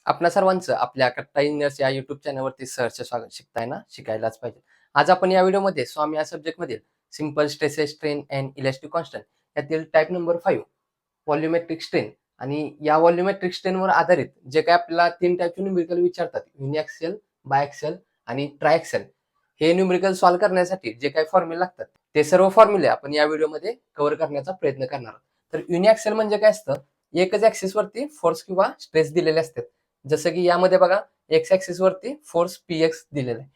आपणा सर्वांचं आपल्या कट्टा इंजिनियर्स या युट्यूब चॅनलवरती सहर्ष स्वागत. शिकताय ना, शिकायलाच पाहिजे. आज आपण या व्हिडिओमध्ये स्वामी या सब्जेक्टमधील simple stresses strain and elastic constant यातील टाईप नंबर 5 व्हॉल्युमेट्रिक स्ट्रेन आणि या व्हॉल्युमेट्रिक स्ट्रेनवर आधारित जे काही आपल्याला 3 टाईपचे न्यूमेरिकल विचारतात, युनिॲक्सियल, बायॲक्सियल आणि ट्रायॲक्सियल, हे न्यूमेरिकल सॉल्व्ह करण्यासाठी जे काही फॉर्म्युले लागतात ते सर्व फॉर्म्युले आपण या व्हिडिओमध्ये कव्हर करण्याचा प्रयत्न करणार आहोत. तर युनिॲक्सियल म्हणजे काय असतं? एकच ऍक्सिस वरती फोर्स किंवा स्ट्रेस दिलेले असतात. जसं की यामध्ये बघा, एक्स ऍक्सिस वरती फोर्स पीएक्स दिलेला आहे.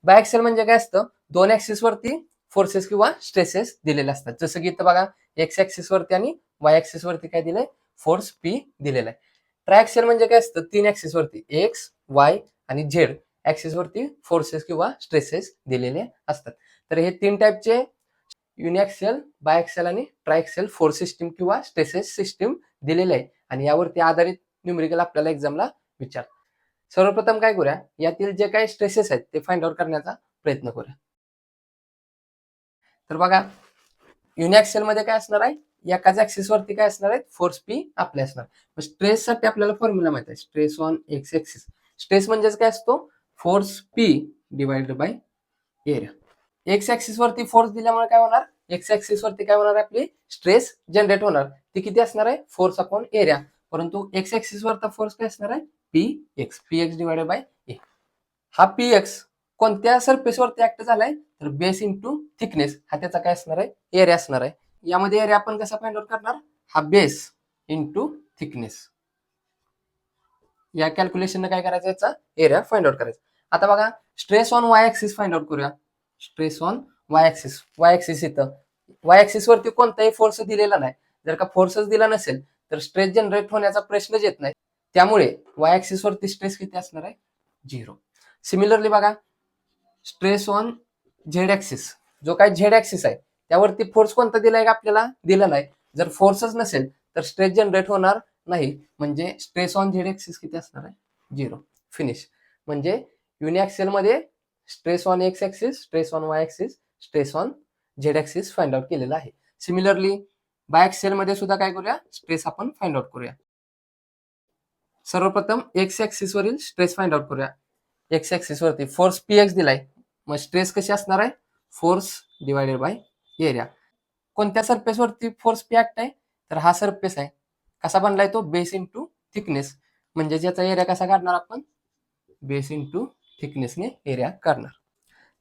बायॲक्सियल म्हणजे काय असतं? दोन ऍक्सिस वरती फोर्सेस किंवा स्ट्रेसेस दिलेले असतात. जसं की इथं बघा, एक्स ऍक्सिस वरती आणि वाय ऍक्सिस वरती काय दिलंय? फोर्स पी दिलेला आहे. ट्रायॲक्सियल म्हणजे काय असतं? तीन ऍक्सिस वरती एक्स, वाय आणि झेड ऍक्सिस वरती फोर्सेस किंवा स्ट्रेसेस दिलेले असतात. तर हे तीन टाईपचे युनिॲक्सियल, बायॲक्सियल आणि ट्रायॲक्सियल फोर्स सिस्टीम किंवा स्ट्रेसेस सिस्टीम दिलेले आहे आणि यावरती आधारित न्यूमेरिकल आपल्याला एक्झामला विचार. सर्वप्रथम काय करूया, यातील जे काही स्ट्रेसेस आहेत ते फाइंड आउट करण्याचा प्रयत्न करूया. तर बघा, युनिॲक्सियल मध्ये काय असणार आहे? एकाच ऍक्सिस वरती काय असणार आहे? फोर्स पी आपले असणार. स्ट्रेस साठी आपल्याला फॉर्म्युला माहिती आहे, stress on X axis. Stress म्हणजेच काय असतो? Force P divided by area. X axis वरती फोर्स दिल्यामुळे काय होणार? एक्स ऍक्सिस वरती काय होणार? आपली स्ट्रेस जनरेट होणार. ती किती असणार आहे? Force upon area. परंतु एक्स ऍक्सिस वरचा फोर्स काय असणार आहे? पी एक्स डिवाइडेड बाय ए. हा पी एक्स कोणत्या सरफेस वरती ऍक्ट झालाय? तर बेस इंटू थिकनेस हा त्याचा काय असणार आहे? एरिया असणार आहे. यामध्ये एरिया आपण कसा फाइंड आउट करणार? हा बेस इंटू थिकनेस. या कॅल्क्युलेशन काय करायचं? याचा एरिया फाइंड आउट करायचा. आता बघा, stress on Y axis find out करूया. Stress on Y axis. Y axis इथं वाय ऍक्सिस वरती कोणताही फोर्स दिलेला नाही. जर का फोर्सच दिला नसेल तर स्ट्रेस जनरेट होण्याचा प्रश्नच येत नाही. त्यामुळे वाय ऍक्सिस वरती स्ट्रेस किती असणार आहे? 0. सिमिलरली बघा, स्ट्रेस ऑन झेड ऍक्सिस, जो काही झेड ऍक्सिस आहे त्यावरती फोर्स कोणता दिलाय का? आपल्याला दिला नाही. जर फोर्सच नसेल तर स्ट्रेस जनरेट होणार नाही. म्हणजे स्ट्रेस ऑन झेड ऍक्सिस किती असणार आहे? 0. फिनिश. म्हणजे युनिॲक्सियल मध्ये stress on X axis, stress on Y axis, stress on Z axis find out केलेला आहे. सिमिलरली बायॲक्सियल मध्ये सुद्धा काय करूया? स्ट्रेस आपण फाइंड आउट करूया. सर्वप्रथम एक्स ऍक्सिस वरील स्ट्रेस फाइंड आउट करूया. एक्स ऍक्सिस वरती फोर्स पी एक्स दिलाय. मग स्ट्रेस कशी असणार आहे? Force divided by area. कोणत्या सरफेस वरती फोर्स पी ऍक्ट आहे? तर हा सरफेस आहे. कसा बनलाय तो? Base into thickness. म्हणजे याचा एरिया कसा काढणार आपण? बेस इंटू थिकनेसने एरिया काढणार.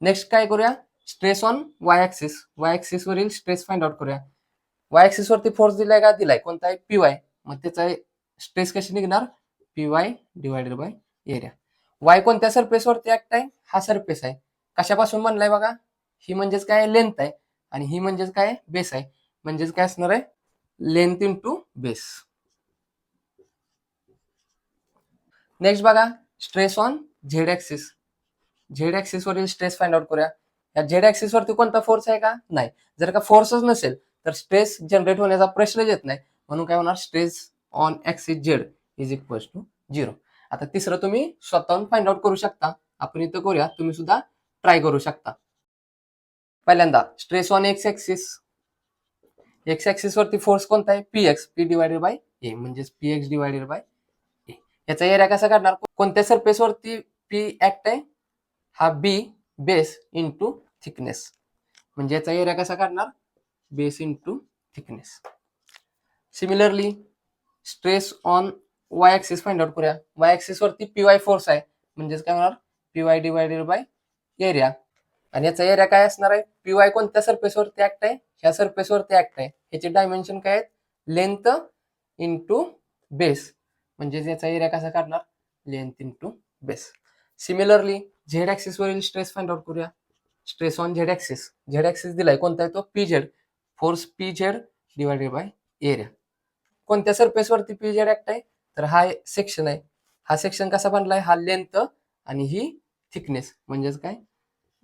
नेक्स्ट काय करूया? Stress on Y axis. Y axis वरील स्ट्रेस फाइंड आउट करूया. वाय ऍक्सिस वरती फोर्स दिलाय का? दिलाय. कोणता आहे? P Y. मग त्याचा स्ट्रेस कशी निघणार? P Y divided by area. Y कोणत्या सरफेस वरती ऍक्ट आहे? हा सरफेस आहे. कशापासून बनलाय बघा? ही म्हणजेच काय? लेंथ आहे. आणि ही म्हणजेच काय? बेस आहे. म्हणजेच काय असणार आहे? Length into base. नेक्स्ट बघा, stress on Z axis. Z axis वरील स्ट्रेस फाइंड आउट करूया. या झेड ऍक्सिस वरती कोणता फोर्स आहे का? नाही. जर का फोर्सच नसेल तर स्ट्रेस जनरेट होण्याचा प्रश्नच येत नाही. म्हणून काय होणार? Stress on axis Z is equal to 0. आता तिसरं तुम्ही स्वतःहून फाइंड आउट करू शकता. आपण इथं करूया, तुम्ही सुद्धा ट्राय करू शकता. पहिल्यांदा stress on X axis. X axis वरती फोर्स कोणता आहे? P X. P divided by A म्हणजेच P X divided by A. याचा एरिया कसा काढणार? कोणत्या सरफेस वरती पी ऍक्ट आहे? हा बी बेस इंटू थिकनेस. म्हणजे याचा एरिया कसा काढणार? Base into thickness. Similarly stress on Y axis find out करूया. वाय ऍक्सिस वरती पी वाय फोर्स आहे. म्हणजेच काय होणार? P Y divided by area. आणि याचा एरिया काय असणार आहे? पी वाय कोणत्या सरफेस वरती ऍक्ट आहे? ह्या सरफेस वरती ऍक्ट आहे. ह्याचे डायमेन्शन काय आहेत? Length into base. म्हणजे याचा एरिया कसा काढणार? Length into base. Similarly Z axis वरील स्ट्रेस फाइंड आउट करूया. Stress on Z axis. Z axis दिलाय. कोणता आहे तो? P Z. Force P Z divided by area. कोणत्या सरफेस वरती पी झेड ऍक्ट आहे? तर हा सेक्शन आहे. हा सेक्शन कसा बनलाय? हा लेंथ आणि ही थिकनेस. म्हणजेच काय?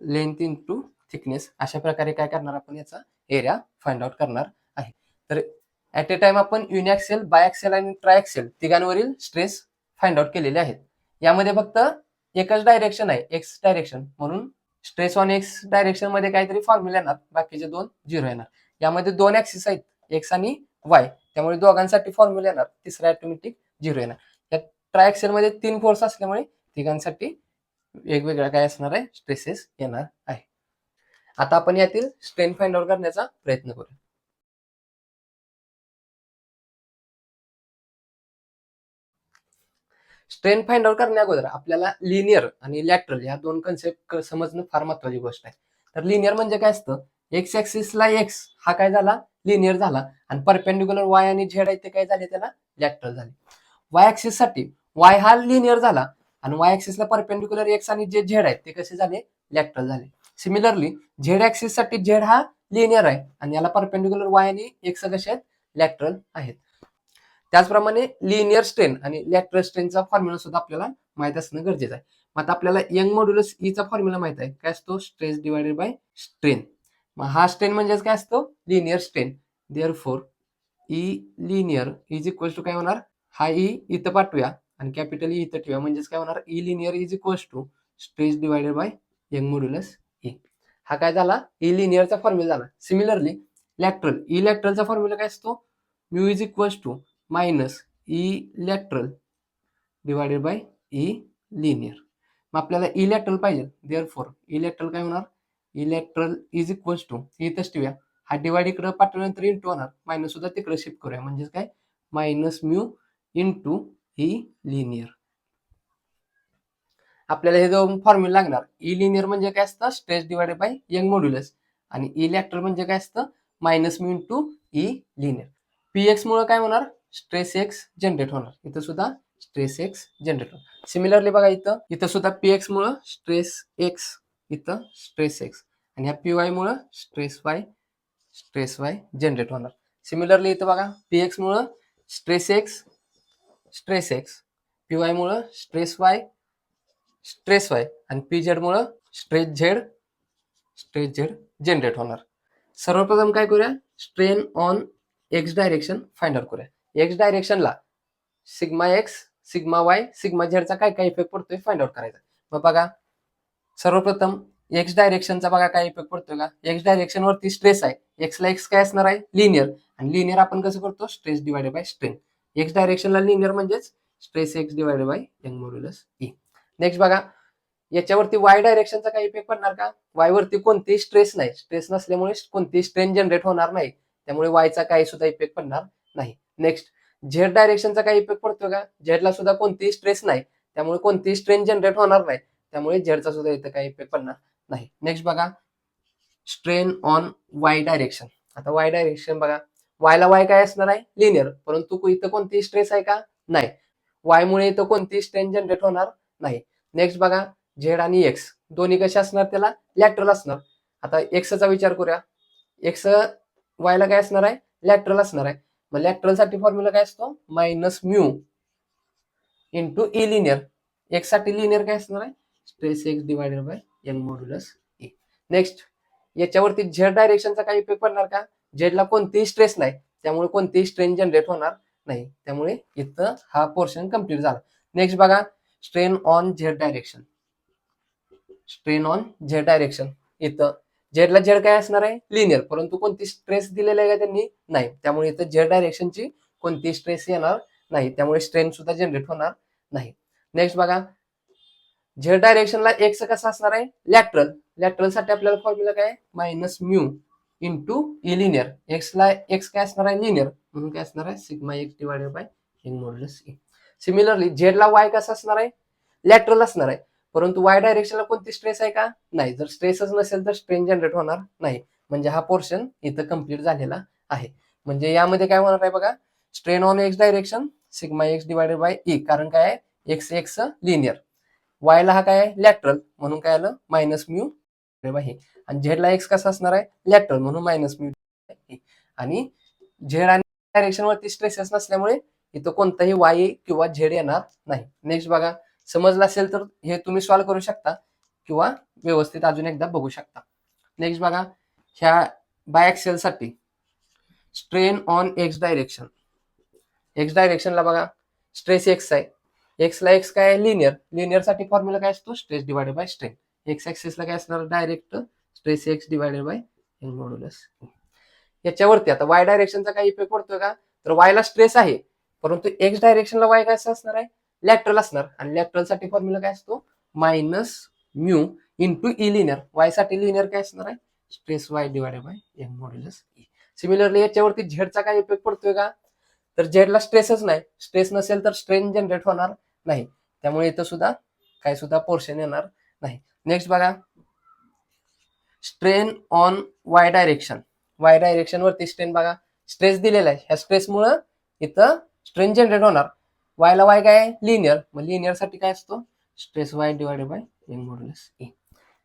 Length into thickness. अशा प्रकारे काय करणार आपण? याचा एरिया फाइंड आउट करणार आहे. तर ऍट ए टाइम आपण युनिॲक्सियल, बायॲक्सियल आणि ट्रायॲक्सियल तिघांवरील स्ट्रेस फाइंड आउट केलेले आहेत. यामध्ये फक्त एकच डायरेक्शन आहे, एक्स डायरेक्शन. म्हणून स्ट्रेस ऑन एक्स डायरेक्शन मध्ये काहीतरी फॉर्म्युला येणार, बाकीचे दोन 0 येणार. यामध्ये दोन ऍक्सिस आहेत, एक्स आणि वाय. त्यामुळे दोघांसाठी फॉर्म्युला येणार, तिसरा ऑटोमॅटिक 0 येणार. या ट्रायक्सेल मध्ये 3 फोर्स असल्यामुळे तिघांसाठी वेगवेगळ्या काय असणार आहे, स्ट्रेसेस येणार आहे. आता आपण यातील स्ट्रेन फाइंड आउट करण्याचा प्रयत्न करू. स्ट्रेन फाइंड आउट करण्या अगोदर आपल्याला लिनियर आणि लॅटरल या दोन कन्सेप्ट समजणं फार महत्वाची गोष्ट आहे. तर लिनियर म्हणजे काय असतं, एक्स ऍक्सिसला एक्स हा काय झाला, लिनियर झाला, आणि परपेंडिक्युलर वाय आणि झेड आहे ते काय झाले, त्याला लॅटरल झाले. वाय ऍक्सिस साठी वाय हा लिनियर झाला आणि वाय ऍक्सिसला परपेंडिक्युलर एक्स आणि जे झेड आहेत ते कसे झाले, लॅटरल झाले. सिमिलरली झेड ऍक्सिस साठी झेड हा लिनियर आहे आणि याला परपेंडिक्युलर वाय आणि एक्स कसे आहेत, लॅटरल आहेत. त्याचप्रमाणे लिनियर स्ट्रेन आणि लॅटरल स्ट्रेनचा फॉर्म्युला सुद्धा आपल्याला माहित असणं गरजेचं आहे. मग आता आपल्याला यंग मॉड्युलस ईचा फॉर्म्युला माहित आहे, काय असतो, स्ट्रेस डिवायडेड बाय स्ट्रेन. मग हा स्ट्रेन म्हणजेच काय असतो, linear strain. Therefore E linear is equal to काय होणार, हा ई इथं पाठवूया आणि कॅपिटल ई इथं ठेवूया, म्हणजेच काय होणार, E linear is equal to stress divided by Young modulus E. हा काय झाला, ई लिनियरचा फॉर्म्युला झाला. सिमिलरली लॅटरल, ई लॅटरलचा फॉर्म्युला काय असतो, mu is equal to minus E lateral divided by E linear. मग आपल्याला ई लॅटरल पाहिजे, देअरफॉर ई लॅटरल काय होणार, E lateral is equal to इथंच ठेवूया, हा डिवाइड इकडे पाठवल्यानंतर इंटू होणार, मायनस सुद्धा तिकडे शिफ्ट करूया, म्हणजे काय minus mu into E linear. आपल्याला हे दोन फॉर्म्युला लागणार. ई लिनियर म्हणजे काय असतं, stress divided by Young modulus, आणि ई लॅटरल म्हणजे काय असतं, minus mu into E linear. Px मुळे काय होणार, स्ट्रेस एक्स जनरेट होणार, इथं सुद्धा स्ट्रेस एक्स जनरेट होणार. सिमिलरली बघा इथं सुद्धा पीएक्स मुळे स्ट्रेस एक्स, इथं स्ट्रेस एक्स, आणि ह्या पीवाय मुळे स्ट्रेस वाय जनरेट होणार. सिमिलरली इथं बघा पीएक्स मुळे स्ट्रेस एक्स, पीवाय मुळे स्ट्रेस वाय आणि पीझेड मुळे स्ट्रेस झेड जनरेट होणार. सर्वप्रथम काय करूया, strain on X direction find out करूया. एक्स डायरेक्शनला sigma X, sigma Y, sigma झेडचा काय काय इफेक्ट पडतोय फाइंड आउट करायचा. मग बघा सर्वप्रथम एक्स डायरेक्शनचा बघा काय इफेक्ट पडतोय का, एक्स डायरेक्शन वरती स्ट्रेस आहे, एक्सला एक्स काय असणार आहे, लिनियर, आणि लिनियर आपण कसं करतो, stress divided by strain. X डायरेक्शनला लिनियर म्हणजेच stress X divided by Young modulus E. Next बघा याच्यावरती वाय डायरेक्शनचा काही इफेक्ट पडणार का, वाय वरती कोणतीही स्ट्रेस नाही, स्ट्रेस नसल्यामुळे कोणतीही स्ट्रेन जनरेट होणार नाही, त्यामुळे वायचा काही सुद्धा इफेक्ट पडणार नाही. नेक्स्ट झेड डायरेक्शनचा काही इफेक्ट पडतो का, झेडला सुद्धा कोणतीही स्ट्रेस नाही, त्यामुळे कोणतीही स्ट्रेन जनरेट होणार नाही, त्यामुळे झेडचा सुद्धा इथं काही इफेक्ट पडणार नाही. नेक्स्ट बघा स्ट्रेन ऑन वाय डायरेक्शन. आता वाय डायरेक्शन बघा, वायला वाय काय असणार आहे, लिनियर, परंतु इथं कोणतीही स्ट्रेस आहे का, नाही, वाय मुळे इथं कोणतीही स्ट्रेन जनरेट होणार नाही. नेक्स्ट बघा झेड आणि एक्स दोन्ही कसे असणार, त्याला लॅटरल असणार. आता एक्सचा विचार करूया, एक्स वायला काय असणार आहे, लॅटरल असणार आहे. मग लॅटरल साठी फॉर्म्युला काय असतो, minus mu into E linear. X साठी लिनियर काय असणार आहे, stress X divided by Young modulus E. Next याच्यावरती झेड डायरेक्शनचा काही इफेक्ट पडणार का, झेडला कोणतीही स्ट्रेस नाही, त्यामुळे कोणतीही स्ट्रेन जनरेट होणार नाही, त्यामुळे इथं हा पोर्शन कम्प्लीट झाला. नेक्स्ट बघा strain on Z direction, strain on Z direction, इथं झेडला झेड काय असणार आहे, लिनियर, परंतु कोणती स्ट्रेस दिलेला आहे का त्यांनी, नाही, त्यामुळे इथं झेड डायरेक्शनची कोणती स्ट्रेस येणार नाही, त्यामुळे स्ट्रेन सुद्धा जनरेट होणार नाही. नेक्स्ट बघा झेड डायरेक्शनला एक्स कसा असणार आहे, लॅटरल, लॅटरल साठी आपल्याला फॉर्म्युला काय, minus mu into E linear. एक्सला एक्स काय असणार आहे, लिनियर, म्हणून काय असणार आहे, sigma X divided by Young modulus E. Similarly झेडला वाय कसा असणार आहे, लॅटरल असणार आहे, परंतु वाय डायरेक्शनला कोणती स्ट्रेस आहे का, नाही, जर स्ट्रेसच नसेल तर स्ट्रेन जनरेट होणार नाही, म्हणजे हा पोर्शन इथं कम्प्लीट झालेला आहे. म्हणजे यामध्ये काय होणार आहे बघा, strain on X direction sigma X divided by E, कारण काय आहे, एक्स एक्स लिनियर, वायला हा काय आहे, लॅटरल, म्हणून काय आलं मायनस म्यू बाय, आणि झेडला एक्स कसा असणार आहे, लॅटरल, म्हणून मायनस म्यू, आणि झेड आणि डायरेक्शन वरती स्ट्रेसेस नसल्यामुळे इथं कोणताही वाय किंवा झेड येणार नाही. नेक्स्ट बघा समजलं असेल तर हे तुम्ही सॉल्व्ह करू शकता किंवा व्यवस्थित अजून एकदा बघू शकता. नेक्स्ट बघा ह्या बायएक्सेल साठी strain on X direction, X डायरेक्शनला बघा स्ट्रेस एक्स आहे, एक्सला एक्स काय आहे, लिनियर, लिनियर साठी फॉर्म्युला काय असतो, stress divided by strain. X ऍक्सिसला काय असणार, direct stress X divided by Young modulus. याच्यावरती आता वाय डायरेक्शनचा काही इफेक्ट पडतोय का, तर वायला स्ट्रेस आहे, परंतु एक्स डायरेक्शनला वाय काय असणार आहे, लॅटरल असणार आणि लॅटरल साठी फॉर्म्युला काय असतो minus mu into E linear. Y साठी लिनियर काय असणार आहे stress Y divided by Young modulus E. Similarly याच्यावरती झेडचा काय इफेक्ट पडतोय का तर झेडला स्ट्रेसच नाही, स्ट्रेस नसेल तर स्ट्रेन जनरेट होणार नाही, त्यामुळे इथं सुद्धा काय सुद्धा पोर्शन येणार नाही. नेक्स्ट बघा strain on Y direction. Y direction वरती स्ट्रेन बघा स्ट्रेस दिलेला आहे, ह्या स्ट्रेसमुळं इथं स्ट्रेन जनरेट होणार. वायला वाय काय लिनियर, मग लिनियर साठी काय असतो stress Y divided by Young modulus E.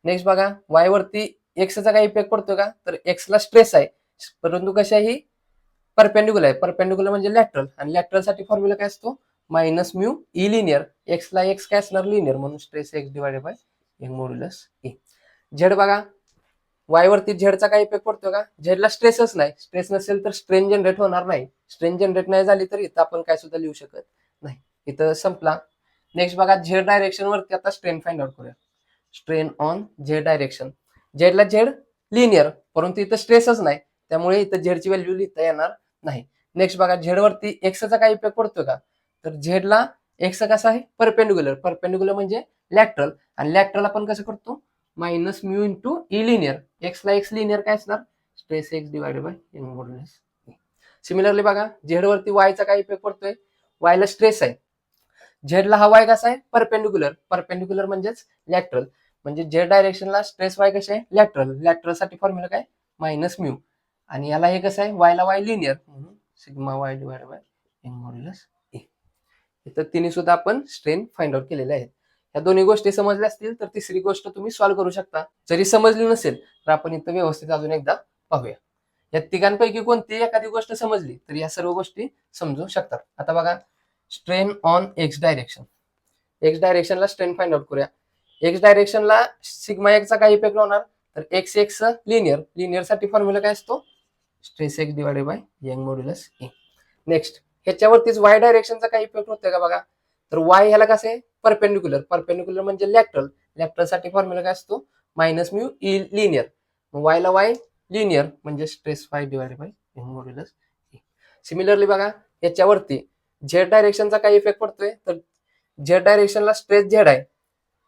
Next बघा वाय वरती एक्सचा काय इफेक्ट पडतो का तर एक्सला स्ट्रेस आहे परंतु कशाही परपेंडिक्युलर आहे. परपेंडिक्युलर म्हणजे लॅटरल आणि लॅटरल साठी फॉर्म्युला काय असतो मायनस म्यू ई लिनियर. एक्सला एक्स काय असणार लिनियर म्हणून stress X divided by Young modulus E. Z बघा वाय वरती झेडचा काय इफेक्ट पडतो का झेडला स्ट्रेसच नाही, स्ट्रेस नसेल तर स्ट्रेन जनरेट होणार नाही, स्ट्रेन जनरेट नाही झाली तर इथं आपण काय सुद्धा लिहू शकत नाही, इथं संपला. नेक्स्ट बघा झेड डायरेक्शन वरती आता स्ट्रेन फाइंड आउट करूया. Strain on Z direction. झेडला झेड लिनियर परंतु इथं स्ट्रेसच नाही त्यामुळे इथं झेडची व्हॅल्यू लिहिता येणार नाही. नेक्स्ट बघा झेड वरती एक्सचा काय इफेक्ट पडतोय का तर झेडला एक्स कसा आहे परपेंडिक्युलर. परपेंडिक्युलर म्हणजे लॅटरल आणि लॅटरल आपण कसं करतो minus mu into E linear. एक्सला एक्स लिनियर काय असणार stress X divided by Young modulus. Similarly बघा झेड वरती वायचा काय इफेक्ट पडतोय वायला स्ट्रेस आहे, झेडला हा वाय कसा आहे परपेंडिक्युलर. परपेंडिक्युलर म्हणजेच लॅटरल म्हणजे झेड डायरेक्शनला स्ट्रेस वाय कसे आहे लॅटरल. लॅटरल साठी फॉर्म्युला काय मायनस म्यू आणि याला हे कसं आहे वायला वाय लिनियर म्हणून sigma Y divided by Young modulus E. इथं तिन्ही सुद्धा आपण स्ट्रेन फाइंड आउट केलेले आहेत. या दोन्ही गोष्टी समजल्या असतील तर तिसरी गोष्ट तुम्ही सॉल्व्ह करू शकता. जरी समजली नसेल तर आपण इथं व्यवस्थित अजून एकदा पाहूया. या तिघांपैकी कोणतीही एखादी गोष्ट समजली तर या सर्व गोष्टी समजू शकतात. आता बघा strain on X direction. X डायरेक्शनला स्ट्रेन फाइंड आउट करूया. एक्स डायरेक्शनला सिग्मा एक्सचा काय इफेक्ट होणार तर एक्स एक्स लिनियर. लिनियर साठी फॉर्म्युला काय असतो stress X divided by Young modulus E. Next ह्याच्यावरतीच वाय डायरेक्शनचा काय इफेक्ट होतोय का बघा तर वाय ह्याला कसं आहे परपेंडिक्युलर. परपेंडिक्युलर म्हणजे लॅटरल. लॅटरल साठी फॉर्म्युला काय असतो मायनस म्यू ई लिनियर. वायला वाय लिनियर म्हणजे stress Y divided by Young modulus E. Similarly बघा याच्यावरती झेड डायरेक्शनचा काय इफेक्ट पडतोय तर झेड डायरेक्शनला स्ट्रेस झेड आहे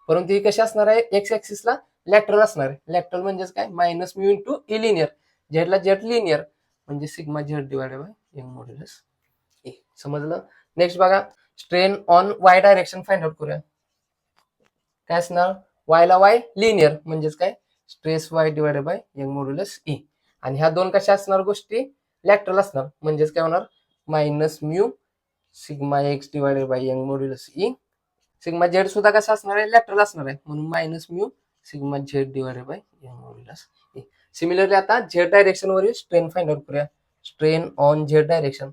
परंतु ही कशी असणार आहे एक्स ऍक्सिसला लॅटरल असणार आहे. लॅटरल म्हणजेच काय minus mu into E linear. झेडला झेड लिनियर म्हणजे sigma Z divided by Young modulus E. समजलं. नेक्स्ट बघा strain on Y direction find out करूया. काय असणार वायला वाय लिनियर म्हणजेच काय stress Y divided by Young modulus E. आणि ह्या दोन कशा असणार गोष्टी लॅटरल असणार म्हणजेच काय होणार minus mu sigma X divided by Young modulus E. Sigma Z सुद्धा कसा असणार आहे लॅटरल असणार आहे म्हणून minus mu sigma Z divided by Young modulus E. Similarly आता झेड डायरेक्शन वरील स्ट्रेन फाइंड आउट करूया. Strain on Z direction.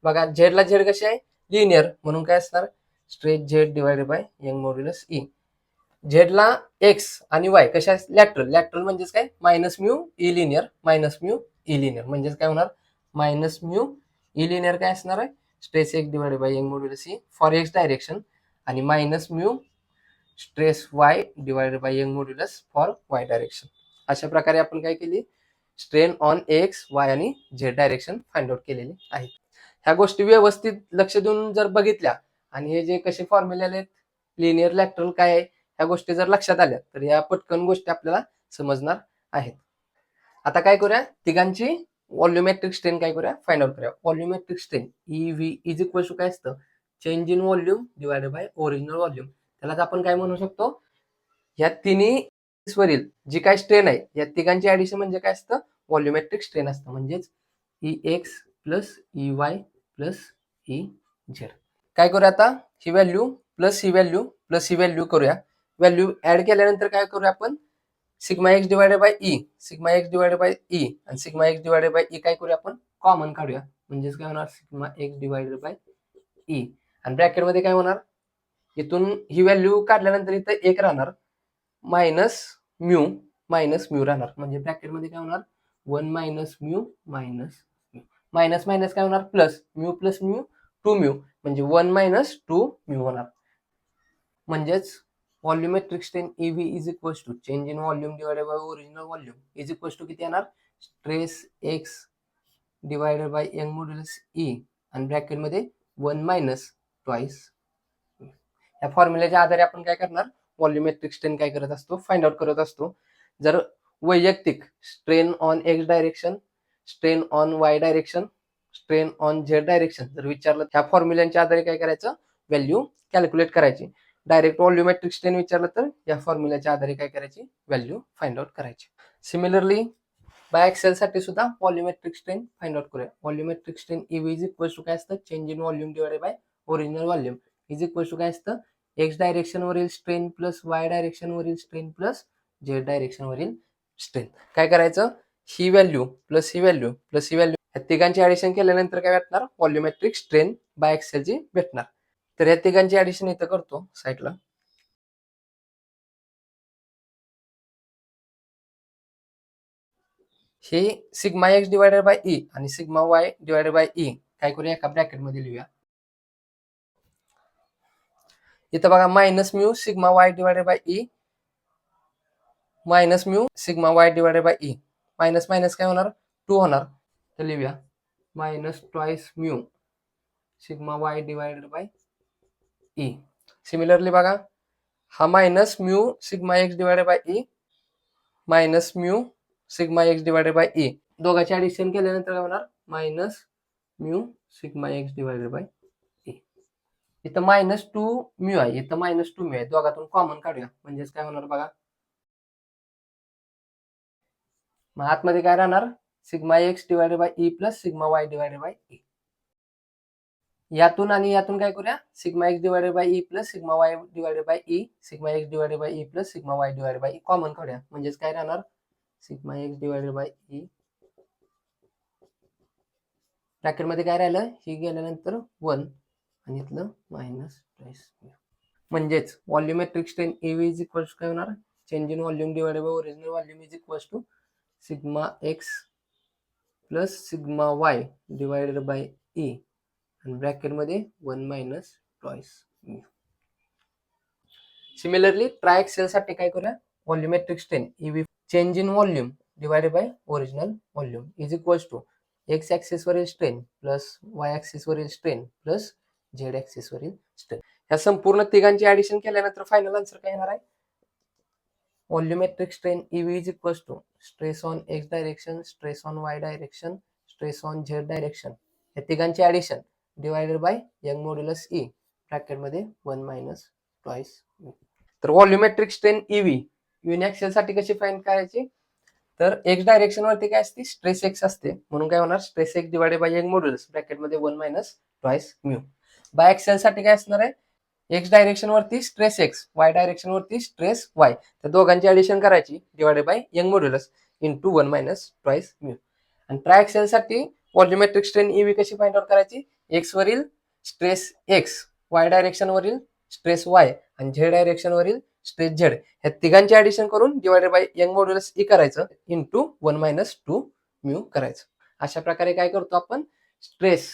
बघा झेडला झेड कशी आहे लिनियर म्हणून काय असणार stress Z divided by Young modulus E. झेडला एक्स आणि वाय कशा लॅटरल. लॅटरल म्हणजेच काय minus mu E linear. Minus mu E linear म्हणजेच काय होणार मायनस म्यू ई लिनियर काय असणार आहे stress X divided by Young modulus E for X direction आणि minus mu stress Y divided by Young modulus for Y direction. अशा प्रकारे आपण काय केली स्ट्रेन ऑन एक्स वाय आणि झेड डायरेक्शन फाइंड आउट केलेले आहेत. ह्या गोष्टी व्यवस्थित लक्ष देऊन जर बघितल्या आणि हे जे कसे फॉर्म्युले आहेत लिनियर लॅटरल काय आहे ह्या गोष्टी जर लक्षात आल्या तर या पटकन गोष्टी आपल्याला समजणार आहेत. आता काय करूया तिघांची व्हॉल्युमेट्रिक स्ट्रेन काय करूया फाइंड आउट करूया. Volumetric strain E V is equal to काय असतं change in volume divided by original volume. त्यालाच आपण काय म्हणू शकतो या तिन्ही वरील जी काय स्ट्रेन आहे या तिघांची ऍडिशन म्हणजे काय असतं व्हॉल्युमेट्रिक स्ट्रेन असतं म्हणजेच E X plus E Y plus E Z. काय करूया आता ही व्हॅल्यू प्लस ही व्हॅल्यू प्लस ही व्हॅल्यू करूया. व्हॅल्यू ऍड केल्यानंतर काय करूया आपण sigma X divided by E. Sigma X divided by E आणि sigma X divided by E काय करूया आपण कॉमन काढूया म्हणजेच काय होणार sigma X divided by E आणि ब्रॅकेटमध्ये काय होणार इथून ही व्हॅल्यू काढल्यानंतर इथं एक राहणार मायनस म्यू राहणार म्हणजे ब्रॅकेटमध्ये काय होणार 1 minus mu minus mu. Minus minus काय होणार प्लस म्यू 2 म्यू म्हणजे 1 मायनस 2 म्यू होणार. म्हणजेच volumetric strain EV is equal to change in volume divided by original volume is equal to किती येणार stress X divided by Young modulus E आणि ब्रॅकेटमध्ये 1 minus twice या फॉर्म्युल्याच्या आधारे आपण काय करणार, व्हॉल्युमेट्रिक स्ट्रेन काय करत असतो, फाइंड आउट करत असतो. जर वैयक्तिक strain on X direction, strain on Y direction, strain on Z direction जर विचारलं, ह्या फॉर्म्युल्यांच्या आधारे काय करायचं, व्हॅल्यू कॅल्क्युलेट करायची. डायरेक्ट व्हॉल्युमेट्रिक स्ट्रेन विचारलं तर या फॉर्म्युल्याच्या आधारे काय करायची, व्हॅल्यू फाइंड आउट करायची. सिमिलरली बायएक्सेल साठी सुद्धा व्हॉल्युमेट्रिक स्ट्रेन फाइंड आउट करूया. Volumetric strain EV is equal to काय असतं, change in volume divided by original volume is equal to काय असतं, एक्स डायरेक्शन वरील स्ट्रेन प्लस वाय डायरेक्शन वरील स्ट्रेन प्लस झेड डायरेक्शन वरील स्ट्रेन. काय करायचं, ही व्हॅल्यू प्लस ही व्हॅल्यू प्लस ही व्हॅल्यू या तिघांची ऍडिशन केल्यानंतर काय भेटणार, व्हॉल्युमेट्रिक स्ट्रेन बायएक्सेलची भेटणार. तर या तिघांची ऍडिशन इथं करतो साईडला. हे sigma X divided by E आणि sigma Y divided by E काय करूया, एका ब्रॅकेट मध्ये लिहूया. इथं बघा minus mu sigma Y divided by E, minus mu sigma Y divided by E, minus minus काय होणार, 2 होणार. तर लिहूया minus twice mu sigma Y divided by E. Similarly बघा, हा minus mu sigma X divided by E, minus mu sigma X divided by E, दोघांचे addition केल्यानंतर काय होणार, minus mu sigma X divided by E. इथं -2 mu आहे, इथं -2 mu आहे, दोघातून कॉमन काढूया म्हणजेच काय होणार बघा, मग आतमध्ये काय राहणार, sigma X divided by E plus sigma Y divided by E. यातून आणि यातून काय करूया, sigma X divided by E plus sigma Y divided by E, sigma X divided by E plus sigma Y divided by E common काढूया म्हणजेच काय राहणार, sigma X divided by E bracket मध्ये काय राहिलं, ही गेल्यानंतर 1 आणि इथलं मायनस ट्वाइस. म्हणजेच volumetric strain EV is equal to काय होणार, change in volume divided by original volume is equal to sigma X plus sigma Y divided by E आणि ब्रॅकेट मध्ये 1 minus twice mu. Similarly triaxial साठी काय करूया, volumetric strain EV change in volume divided by original volume is equal to X axis वरील strain plus Y axis वरील strain plus Z axis वरील strain. ह्या संपूर्ण तिघांची ऍडिशन केल्यानंतर फायनल आन्सर काय येणार आहे, volumetric strain EV is equal to stress on X direction, stress on Y direction, stress on Z direction या तिघांची addition divided by Young modulus E bracket मध्ये 1 मायनस ट्वाइस. तर व्हॉल्युमेट्रिक स्ट्रेन EV युनिऍक्सियल साठी कशी find करायची, तर एक्स डायरेक्शन वरती काय असते, स्ट्रेस एक्स असते म्हणून काय होणार, stress X divided by Young modulus bracket मध्ये 1 minus twice mu. Biaxial साठी काय असणार आहे, एक्स डायरेक्शन वरती स्ट्रेस एक्स, वाय डायरेक्शन वरती स्ट्रेस वाय, तर दोघांची ऍडिशन करायची divided by Young modulus into 1 minus twice mu. आणि ट्रायएक्सेल साठी व्हॉल्युमेट्रिक स्ट्रेन EV कशी फाइंड आउट करायची, एक्स वरील स्ट्रेस एक्स, वाय डायरेक्शन वरील स्ट्रेस वाय आणि झेड डायरेक्शन वरील स्ट्रेस झेड ह्या तिघांची ऍडिशन करून divided by Young modulus E करायचं इंटू 1 मायनस 2 म्यू करायचं. अशा प्रकारे काय करतो आपण, स्ट्रेस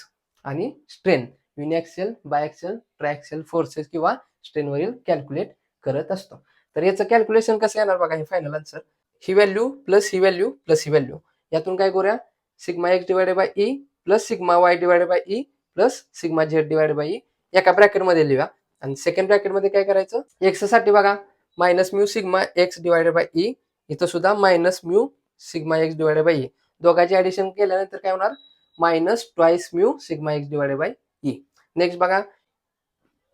आणि स्ट्रेन युनिऍक्सियल, बायएक्सियल, ट्रायएक्सियल फोर्सेस किंवा स्ट्रेनवरील कॅल्क्युलेट करत असतो. तर याचं कॅल्क्युलेशन कसं येणार बघा, हे फायनल आन्सर, ही व्हॅल्यू प्लस ही व्हॅल्यू प्लस ही व्हॅल्यू यातून काय करूया, sigma X divided by E plus sigma Y divided by E plus sigma Z divided by E एका ब्रॅकेट मध्ये लिहा. आणि सेकंड ब्रॅकेट मध्ये काय करायचं, एक्स साठी बघा minus mu sigma X divided by E, इथं सुद्धा minus mu sigma X divided by E, दोघांची ऍडिशन केल्यानंतर काय होणार, minus twice mu sigma X divided by E. Next बघा,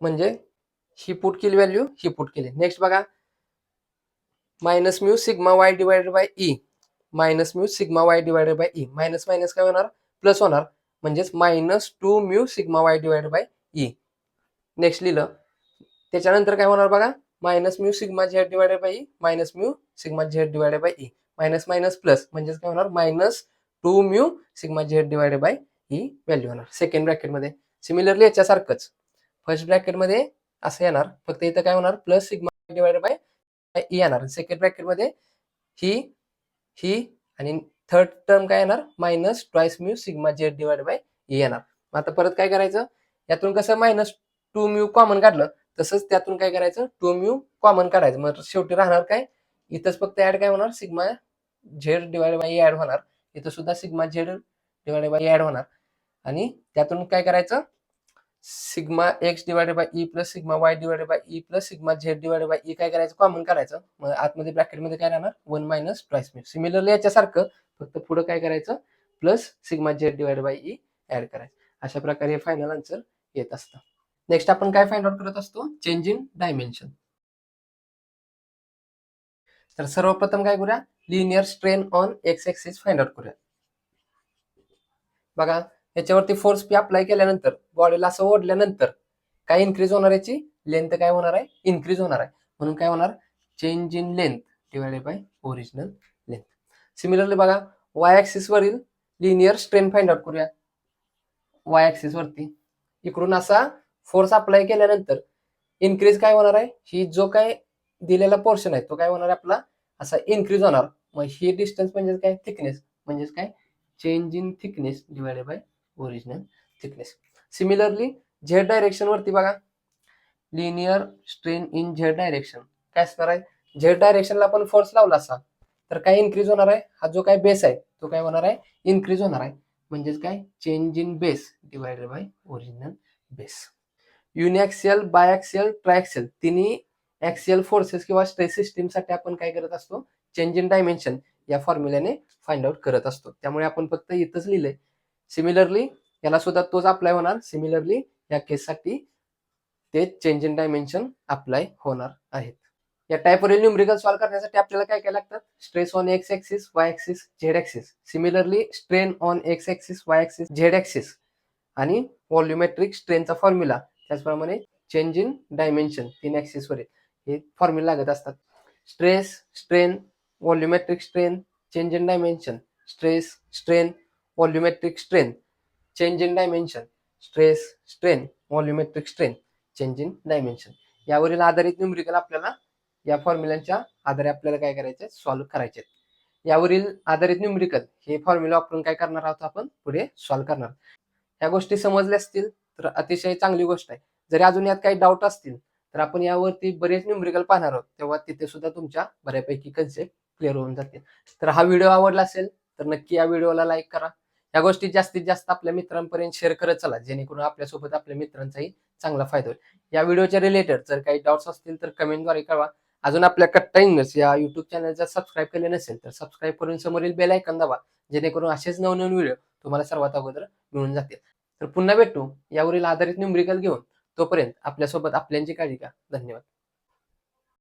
म्हणजे ही पुट केली व्हॅल्यू, ही पुट केली. नेक्स्ट बघा, minus mu sigma Y divided by E, minus mu sigma Y divided by E, minus minus काय होणार, प्लस होणार म्हणजेच -2 mu sigma Y divided by E. Next लिहिलं, त्याच्यानंतर काय होणार बघा, minus mu sigma Z divided by E, minus mu sigma Z divided by E, minus minus plus म्हणजेच काय होणार, -2 mu sigma Z divided by E value होणार second bracket मध्ये. सिमिलरली याच्यासारखंच फर्स्ट ब्रॅकेट मध्ये असं येणार, फक्त इथं काय होणार, plus sigma divided by E येणार. सेकंड ब्रॅकेट मध्ये ही ही आणि थर्ड टर्म काय येणार, minus twice mu sigma Z divided by E येणार. आता परत काय करायचं, यातून कसं -2 म्यू कॉमन काढलं तसंच त्यातून काय करायचं, 2 म्यू कॉमन काढायचं, मग शेवटी राहणार काय, इथंच फक्त ऍड काय होणार, sigma Z divided by E add होणार, इथं सुद्धा sigma Z divided by E add होणार आणि त्यातून काय करायचं, sigma X divided by E plus sigma Y divided by E plus sigma Z divided by E काय करायचं, कॉमन काढायचं. मग आतमध्ये ब्रॅकेटमध्ये काय राहणार, 1 मायनस ट्वाइस म्यू. सिमिलरली याच्यासारखं फक्त पुढे काय करायचं, plus sigma Z divided by E add करायचं. अशा प्रकारे फायनल आन्सर येत असतं. नेक्स्ट आपण काय फाइंड आउट करत असतो, चेंज इन डायमेन्शन. तर सर्वप्रथम काय करूया, linear strain on X axis find out करूया. बघा याच्यावरती फोर्स पी अप्लाय केल्यानंतर बॉडीला असं ओढल्यानंतर काय इन्क्रीज होणार, याची लेंथ काय होणार आहे, इन्क्रीज होणार आहे. म्हणून काय होणार, change in length divided by original length. Similarly बघा वाय ऍक्सिस वरील लिनियर स्ट्रेन फाइंड आउट करूया. वाय ऍक्सिस वरती इकडून असा फोर्स अप्लाय केल्यानंतर इन्क्रीज काय होणार आहे, ही जो काय दिलेला पोर्शन आहे तो काय होणार आहे आपला असा इन्क्रीज होणार. मग ही डिस्टन्स म्हणजे काय, थिकनेस, म्हणजेच काय change in thickness divided by original thickness. Similarly Z direction वरती बघा linear strain in Z direction काय असणार आहे, झेड डायरेक्शनला आपण फोर्स लावला असा तर काय इन्क्रीज होणार आहे, हा जो काय बेस आहे तो काय होणार आहे, इन्क्रीज होणार आहे. म्हणजेच काय change in base divided by original base. Uniaxial, biaxial, triaxial तिन्ही ऍक्सियल फोर्सेस किंवा स्ट्रेस सिस्टीमसाठी आपण काय करत असतो, चेंज इन डायमेन्शन या फॉर्म्युल्याने फाइंड आउट करत असतो. त्यामुळे आपण फक्त इथंच लिहिलंय. सिमिलरली याला सुद्धा तोच अप्लाय होणार. सिमिलरली या केससाठी ते चेंज इन डायमेन्शन अप्लाय होणार आहेत. या टाईपवरील न्यूमरिकल सॉल्व्ह करण्यासाठी आपल्याला काय काय लागतात, stress on X axis, Y axis, Z axis. Similarly strain on X axis, Y axis, Z axis आणि व्हॉल्युमेट्रिक स्ट्रेनचा फॉर्म्युला, त्याचप्रमाणे चेंज इन डायमेन्शन 3 ऍक्सिसवरील हे फॉर्म्युला लागत असतात. Stress, strain, volumetric strain, change in dimension, stress, strain, volumetric strain, change in dimension, stress, strain, volumetric strain, change in dimension. यावरील आधारित numerical आपल्याला या फॉर्म्युलांच्या आधारे आपल्याला काय करायचे, सॉल्व्ह करायचे. यावरील आधारित न्यूमरिकल हे फॉर्म्युला वापरून काय करणार आहोत, आपण पुढे सॉल्व्ह करणार. या गोष्टी समजल्या असतील तर अतिशय चांगली गोष्ट आहे. जरी अजून यात काही डाऊट असतील तर आपण यावरती बरेच न्यूमरिकल पाहणार आहोत, तेव्हा तिथे सुद्धा तुमच्या बऱ्यापैकी कन्सेप्ट क्लिअर होऊन जातील. तर हा व्हिडिओ आवडला असेल तर नक्की या व्हिडिओला लाईक करा. या गोष्टी जास्तीत जास्त आपल्या मित्रांपर्यंत शेअर करत चला, जेणेकरून आपल्यासोबत आपल्या मित्रांचाही चांगला फायदा होईल. या व्हिडिओच्या रिलेटेड जर काही डाऊट्स असतील तर कमेंटद्वारे कळवा. अजून आपल्या कट्टा इंग्लिश या युट्यूब चॅनल जर सबस्क्राईब केले नसेल तर सबस्क्राईब करून समोरील बेल आयकॉन दाबा, जेणेकरून असेच नवनवीन व्हिडिओ तुम्हाला सर्वात अगोदर मिळून जातील. तर पुन्हा भेटू यावरील आधारित न्यूमरिकल घेऊन. तोपर्यंत आपल्यासोबत आपल्यांची काळजी घ्या. धन्यवाद.